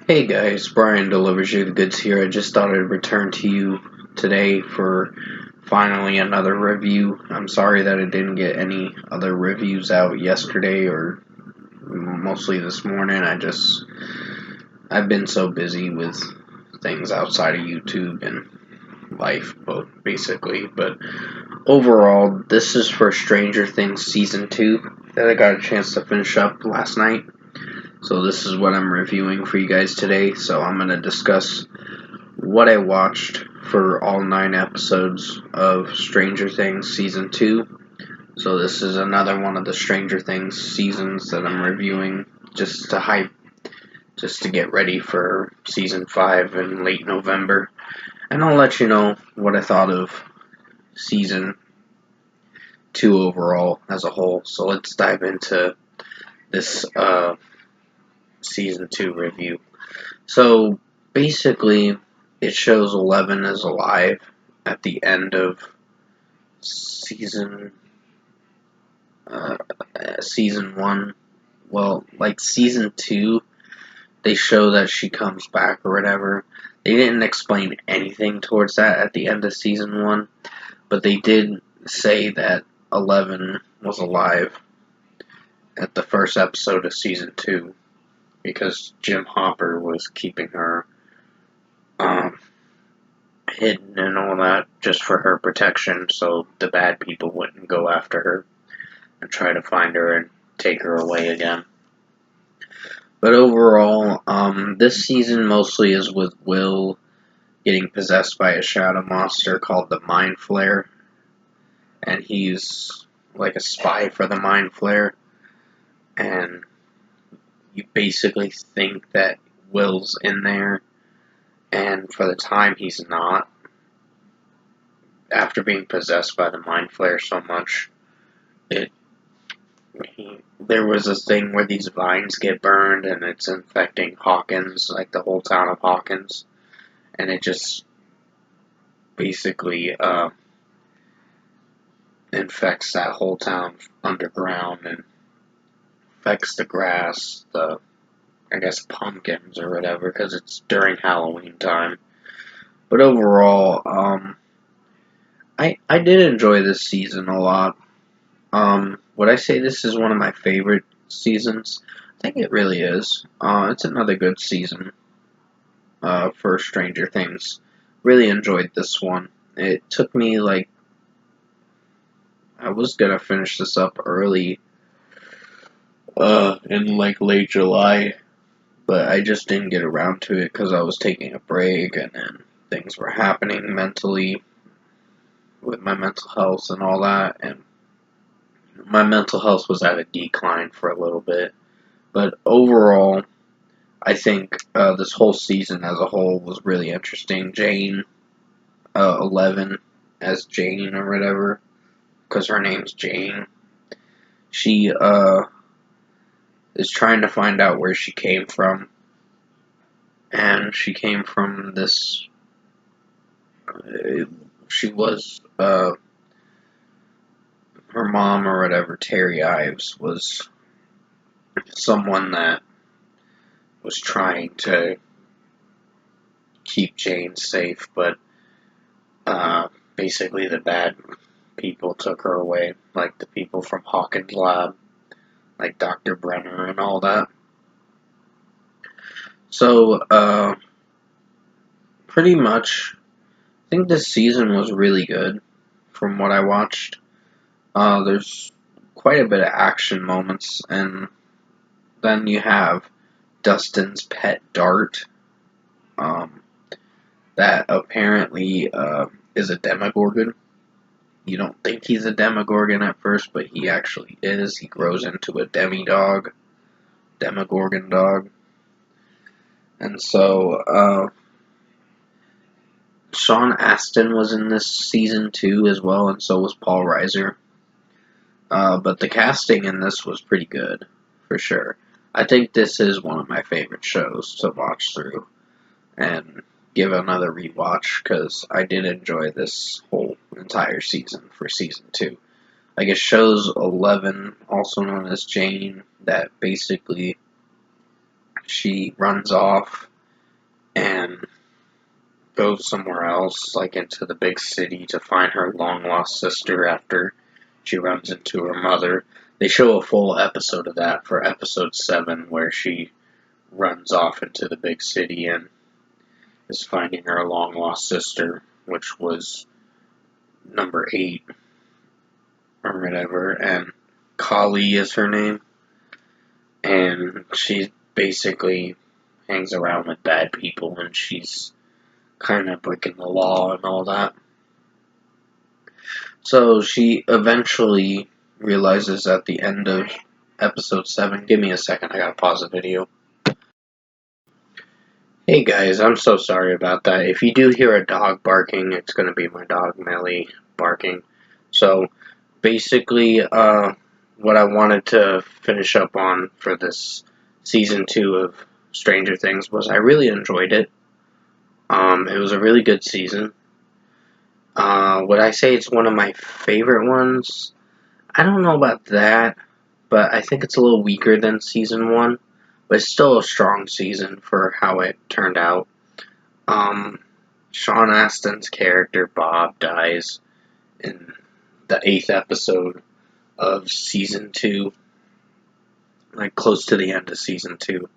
Hey guys, Brian delivers you the goods here. I just thought I'd return to you today for finally another review. I'm sorry that I didn't get any other reviews out yesterday or mostly this morning. I've been so busy with things outside of YouTube and life, both basically. But overall, this is for Stranger Things Season 2 that I got a chance to finish up last night. So this is what I'm reviewing for you guys today. So I'm going to discuss what I watched for all 9 episodes of Stranger Things Season 2. So this is another one of the Stranger Things seasons that I'm reviewing just to get ready for Season 5 in late November. And I'll let you know what I thought of Season 2 overall as a whole. So let's dive into this Season 2 review. So basically, it shows 11 is alive at the end of season season 1. Well, like season 2, they show that she comes back or whatever. They didn't explain anything towards that at the end of season 1, but they did say that 11 was alive at the first episode of season 2 because Jim Hopper was keeping her um, hidden and all that just for her protection so the bad people wouldn't go after her and try to find her and take her away again. But overall, this season mostly is with Will getting possessed by a shadow monster called the Mind Flayer, and he's like a spy for the Mind Flayer, and you basically think that Will's in there, and for the time he's not. After being possessed by the Mind Flayer so much, there was this thing where these vines get burned and it's infecting Hawkins, like the whole town of Hawkins, and it just basically infects that whole town underground and affects the grass, I guess pumpkins or whatever, because it's during Halloween time. But overall, I did enjoy this season a lot. Would I say this is one of my favorite seasons? I think it really is. It's another good season for Stranger Things. Really enjoyed this one. It took me like I was gonna finish this up early, in like late July, but I just didn't get around to it because I was taking a break and then things were happening mentally with my mental health and all that, and my mental health was at a decline for a little bit. But overall, I think this whole season as a whole was really interesting. Jane, 11 as Jane or whatever, because her name's Jane. She is trying to find out where she came from, and she came from this. She was her mom or whatever. Terry Ives was someone that was trying to keep Jane safe, but basically the bad people took her away, like the people from Hawkins Lab, like Dr. Brenner and all that. So, pretty much, I think this season was really good from what I watched. There's quite a bit of action moments, and then you have Dustin's pet Dart, um, that apparently is a Demogorgon. You don't think he's a Demogorgon at first, but he actually is. He grows into a Demogorgon dog. And so, Sean Astin was in this season too as well, and so was Paul Reiser. But the casting in this was pretty good, for sure. I think this is one of my favorite shows to watch through and give another rewatch because I did enjoy this whole entire season for season 2. Like, it shows 11, also known as Jane, that basically she runs off goes somewhere else, like into the big city, to find her long-lost sister after she runs into her mother. They show a full episode of that for episode 7, where she runs off into the big city and is finding her long-lost sister, which was number 8 or whatever, and Kali is her name, and she basically hangs around with bad people, and she's kind of breaking the law and all that. So she eventually realizes at the end of episode 7, give me a second, I gotta pause the video. Hey guys, I'm so sorry about that. If you do hear a dog barking, it's gonna be my dog Melly barking. So basically, what I wanted to finish up on for this season 2 of Stranger Things was I really enjoyed it. It was a really good season. Would I say it's one of my favorite ones? I don't know about that, but I think it's a little weaker than season 1, but it's still a strong season for how it turned out. Sean Astin's character, Bob, dies in the 8th episode of season 2, like close to the end of season 2.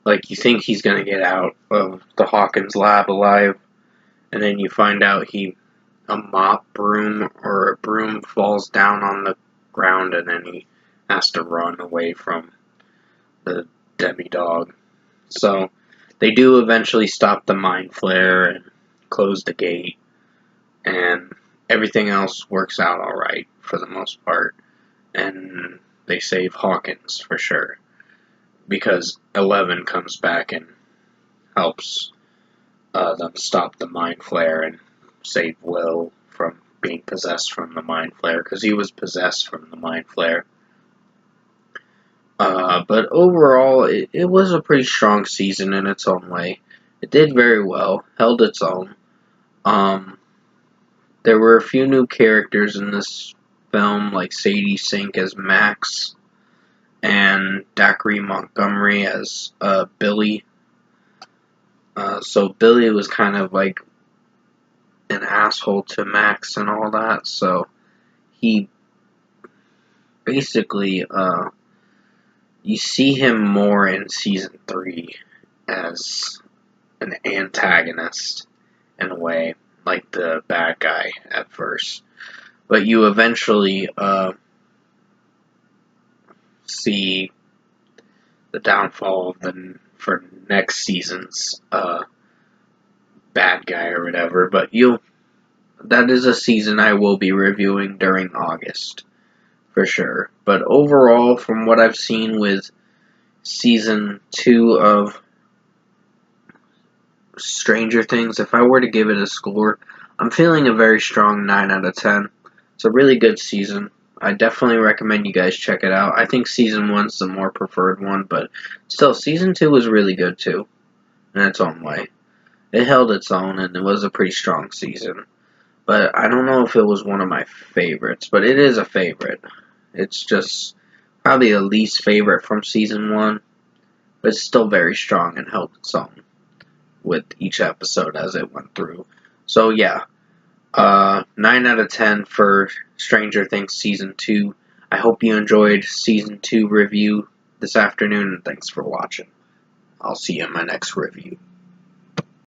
Like, you think he's gonna get out of the Hawkins lab alive, and then you find out a mop broom or a broom falls down on the ground, and then he has to run away from the demi-dog. So they do eventually stop the mind flare and close the gate, and everything else works out alright for the most part, and they save Hawkins for sure, because 11 comes back and helps them stop the mind flare and save Will from being possessed from the mind flare, because he was possessed from the mind flare. But overall, it was a pretty strong season in its own way. It did very well, held its own. There were a few new characters in this film, like Sadie Sink as Max, and Dacre Montgomery as Billy. So Billy was kind of like an asshole to Max and all that, so he basically, you see him more in season 3 as an antagonist in a way, like the bad guy at first. But you eventually see the downfall of for next season's bad guy or whatever. But that is a season I will be reviewing during August for sure. But overall, from what I've seen with season 2 of Stranger Things, if I were to give it a score, I'm feeling a very strong 9 out of 10. It's a really good season. I definitely recommend you guys check it out. I think season 1's the more preferred one, but still, season 2 was really good too, in its own way. It held its own, and it was a pretty strong season. But I don't know if it was one of my favorites, but it is a favorite. It's just probably the least favorite from season 1, but it's still very strong and held its own with each episode as it went through. So yeah, 9 out of 10 for Stranger Things Season 2. I hope you enjoyed Season 2 review this afternoon, and thanks for watching. I'll see you in my next review.